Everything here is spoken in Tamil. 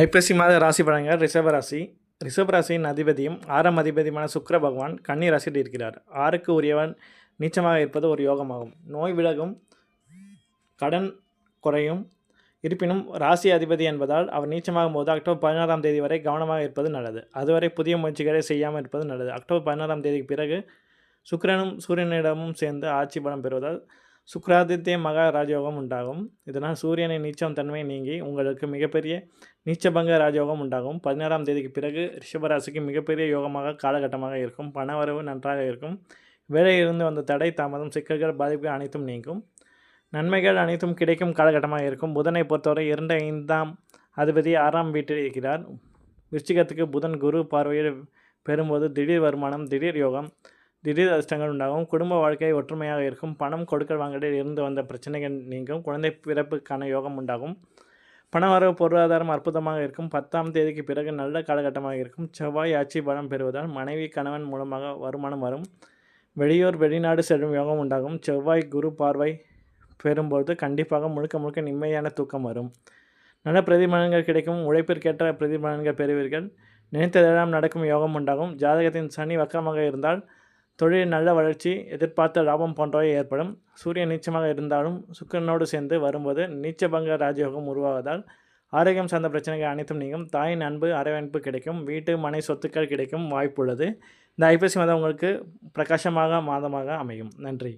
ஐப்பசி மாத ராசி பலன்கள். ரிஷப ராசியின் அதிபதியும் 6ஆம் அதிபதியுமான சுக்கிர பகவான் கன்னி ராசியில் இருக்கிறார். 6க்கு உரியவன் நீச்சமாக இருப்பது ஒரு யோகமாகும். நோய் விலகும், கடன் குறையும். இருப்பினும் ராசி அதிபதி என்பதால் அவர் நீச்சமாகும் போது அக்டோபர் 16ஆம் தேதி வரை கவனமாக இருப்பது நல்லது. அதுவரை புதிய முயற்சிகளை செய்யாமல் இருப்பது நல்லது. அக்டோபர் 16ஆம் தேதிக்கு பிறகு சுக்கிரனும் சூரியனிடமும் சேர்ந்து ஆட்சி பலம் பெறுவதால் சுக்கிராதித்ய மகா ராஜயோகம் உண்டாகும். இதனால் சூரியனின் நீச்சம் தன்மை நீங்கி உங்களுக்கு மிகப்பெரிய நீச்சபங்க ராஜயோகம் உண்டாகும். 16ஆம் தேதிக்கு பிறகு ரிஷபராசிக்கு மிகப்பெரிய யோகமாக காலகட்டமாக இருக்கும். பணவரவு நன்றாக இருக்கும். வேலையிலிருந்து வந்த தடை, தாமதம், சிக்கல்கள், பாதிப்புகள் அனைத்தும் நீங்கும். நன்மைகள் அனைத்தும் கிடைக்கும் காலகட்டமாக இருக்கும். புதனை பொறுத்தவரை 2, 5ஆம் அதிபதி 6ஆம் வீட்டில் இருக்கிறார். விருச்சிகத்துக்கு புதன் குரு பார்வையில் பெறும்போது திடீர் வருமானம், திடீர் யோகம், திடீர் அதிர்ஷ்டங்கள் உண்டாகும். குடும்ப வாழ்க்கை ஒற்றுமையாக இருக்கும். பணம் கொடுக்கல் வாங்கலில் இருந்து வந்த பிரச்சனைகள் நீங்கும். குழந்தை பிறப்புக்கான யோகம் உண்டாகும். பணவரவு பொருளாதாரம் அற்புதமாக இருக்கும். 10ஆம் தேதிக்கு பிறகு நல்ல காலகட்டமாக இருக்கும். செவ்வாய் ஆட்சி பலம் பெறுவதால் மனைவி, கணவன் மூலமாக வருமானம் வரும். வெளியூர், வெளிநாடு செல்லும் யோகம் உண்டாகும். செவ்வாய் குரு பார்வை பெறும்போது கண்டிப்பாக முழுக்க நிம்மதியான தூக்கம் வரும். நல்ல பிரதிபலன்கள் கிடைக்கும். உழைப்பிற்கேற்ற பிரதிபலன்கள் பெறுவீர்கள். நினைத்ததெல்லாம் நடக்கும் யோகம் உண்டாகும். ஜாதகத்தின் சனி வக்கரமாக இருந்தால் தொழிலில் நல்ல வளர்ச்சி, எதிர்பார்த்த லாபம் போன்றவை ஏற்படும். சூரியன் நீச்சமாக இருந்தாலும் சுக்கிரனோடு சேர்ந்து வரும்போது நீச்சபங்க ராஜயோகம் உருவாவதால் ஆரோக்கியம் சார்ந்த பிரச்சனைகள் அனைத்தும் நீங்கும். தாயின் அன்பு, அரவணைப்பு கிடைக்கும். வீட்டு, மனை சொத்துக்கள் கிடைக்கும் வாய்ப்புள்ளது. இந்த ஐப்பசி மாதம் உங்களுக்கு பிரகாசமாக மாதமாக அமையும். நன்றி.